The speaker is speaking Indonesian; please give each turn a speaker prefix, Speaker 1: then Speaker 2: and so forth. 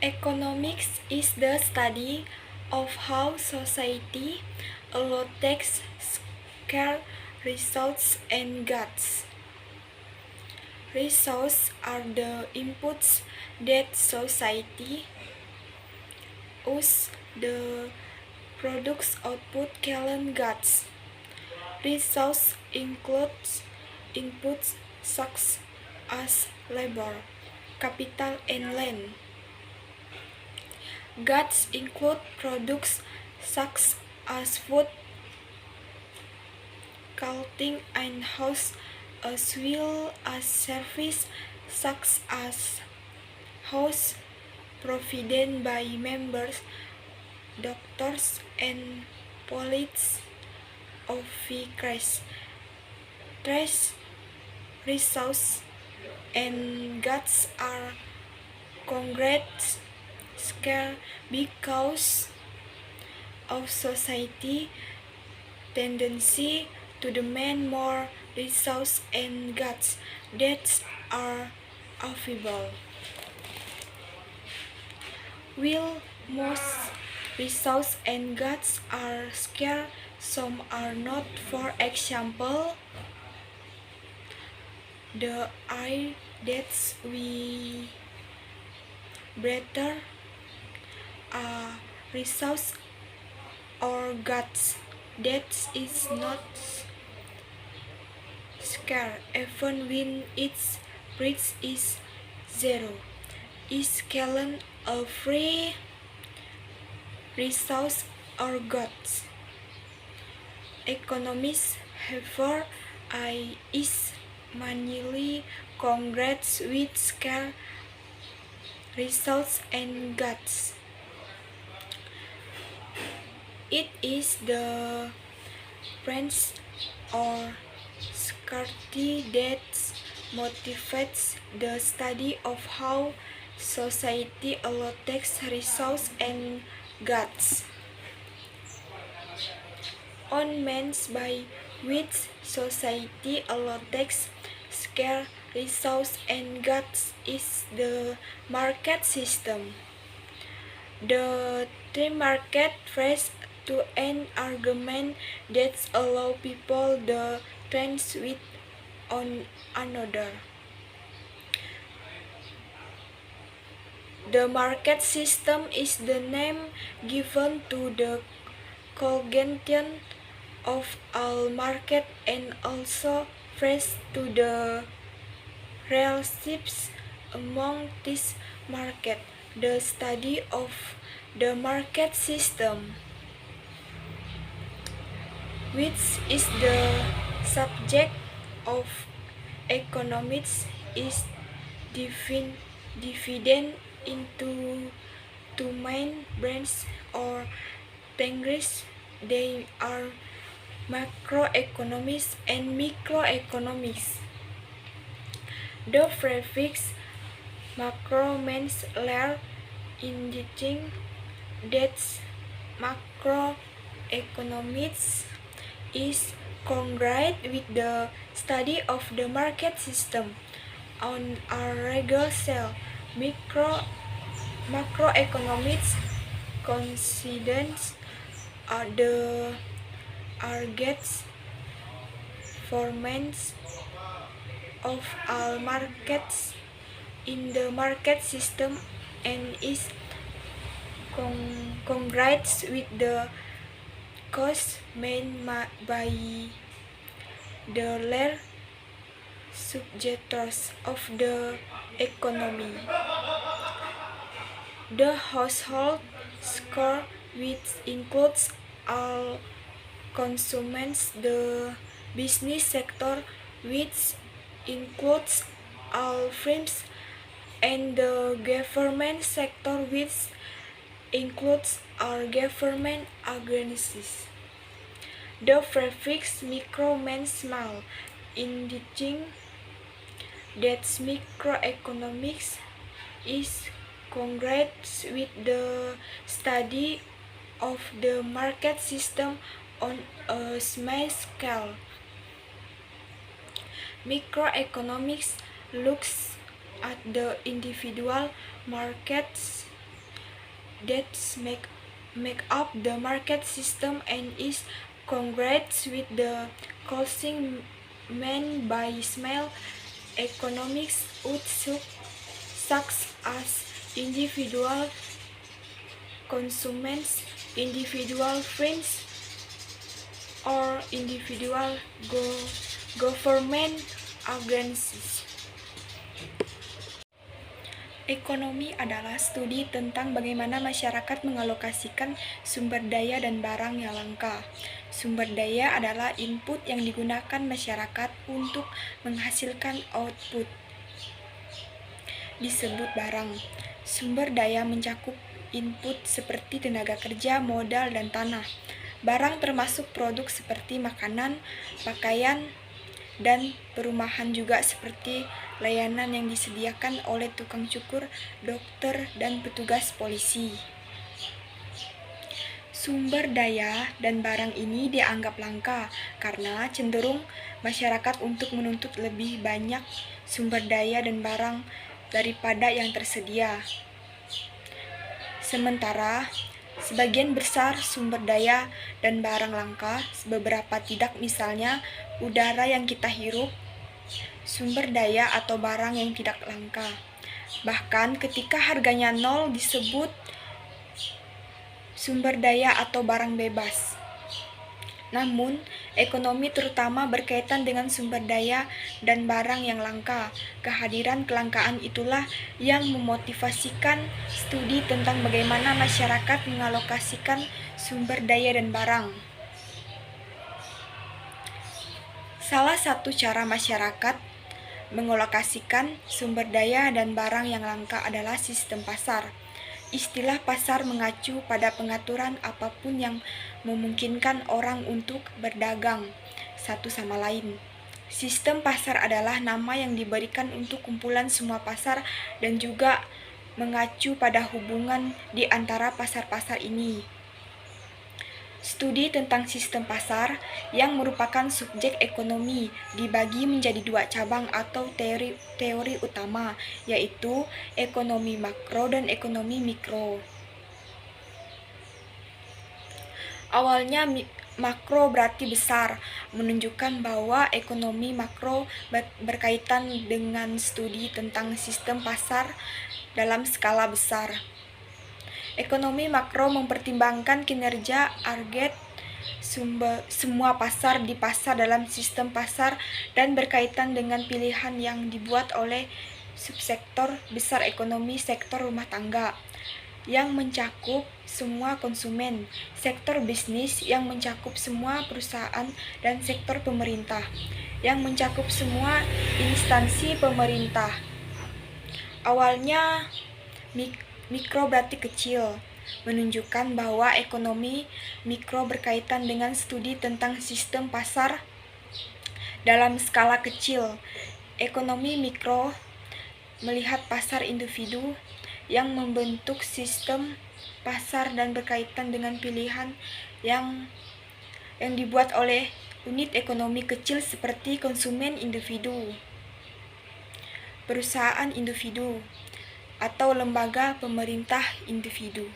Speaker 1: Economics is the study of how society allocates scarce resources and goods. Resources are the inputs that society uses. The products output called goods. Resources includes inputs such as labor, capital, and land. Goods include products such as food, clothing, and house, as well as services such as house provided by members, doctors, and police officers. Trace resources and goods are congrats scale because of society tendency to demand more resources and goods that are available. While most resources and goods are scarce, some are not. For example, the air that we breathe a resource or goods that is not scarce even when its price is zero. Is called a free resource or goods. Economists, however, is manually congrats with scarce resources and goods. It is the price or scarcity that motivates the study of how society allocates resources and goods. On means by which society allocates scarce resources and goods is the market system. The free market refers to an argument that allows people the chance with on another. The market system is the name given to the congregation of all market and also refers to the relationships among this market. The study of the market system, which is the subject of economics, is divided into two main branches or categories. They are macroeconomics and microeconomics. The prefix macro means large, indicating that macroeconomics is concerned with the study of the market system on a regular scale. Macroeconomics considers the aggregate performance of all markets in the market system and is concerned with the costs made by the latter subjects of the economy. The household score, which includes all consumers, the business sector, which includes all firms, and the government sector, which includes all government agencies. The prefix micro means small, indicating that microeconomics is concerned with the study of the market system on a small scale. Microeconomics looks at the individual markets that make up the market system and is congruent with the closing meant by small economics such as individual consumers, individual friends, or individual government agencies. Ekonomi adalah studi tentang bagaimana masyarakat mengalokasikan sumber daya dan barang yang langka. Sumber daya adalah input yang digunakan masyarakat untuk menghasilkan output, disebut barang. Sumber daya mencakup input seperti tenaga kerja, modal, dan tanah. Barang termasuk produk seperti makanan, pakaian, dan perumahan juga seperti layanan yang disediakan oleh tukang cukur, dokter, dan petugas polisi. Sumber daya dan barang ini dianggap langka karena cenderung masyarakat untuk menuntut lebih banyak sumber daya dan barang daripada yang tersedia. Sementara sebagian besar sumber daya dan barang langka, beberapa tidak, misalnya udara yang kita hirup, sumber daya atau barang yang tidak langka. Bahkan ketika harganya nol disebut sumber daya atau barang bebas. Namun, ekonomi terutama berkaitan dengan sumber daya dan barang yang langka. Kehadiran kelangkaan itulah yang memotivasikan studi tentang bagaimana masyarakat mengalokasikan sumber daya dan barang. Salah satu cara masyarakat mengalokasikan sumber daya dan barang yang langka adalah sistem pasar. Istilah pasar mengacu pada pengaturan apapun yang memungkinkan orang untuk berdagang satu sama lain. Sistem pasar adalah nama yang diberikan untuk kumpulan semua pasar dan juga mengacu pada hubungan di antara pasar-pasar ini. Studi tentang sistem pasar yang merupakan subjek ekonomi dibagi menjadi dua cabang atau teori utama, yaitu ekonomi makro dan ekonomi mikro. Awalnya makro berarti besar, menunjukkan bahwa ekonomi makro berkaitan dengan studi tentang sistem pasar dalam skala besar. Ekonomi makro mempertimbangkan kinerja aggregat semua pasar di pasar dalam sistem pasar dan berkaitan dengan pilihan yang dibuat oleh subsektor besar ekonomi, sektor rumah tangga yang mencakup semua konsumen, sektor bisnis yang mencakup semua perusahaan, dan sektor pemerintah yang mencakup semua instansi pemerintah. Awalnya mikro berarti kecil, menunjukkan bahwa ekonomi mikro berkaitan dengan studi tentang sistem pasar dalam skala kecil. Ekonomi mikro melihat pasar individu yang membentuk sistem pasar dan berkaitan dengan pilihan yang dibuat oleh unit ekonomi kecil seperti konsumen individu, perusahaan individu, atau lembaga pemerintah individu.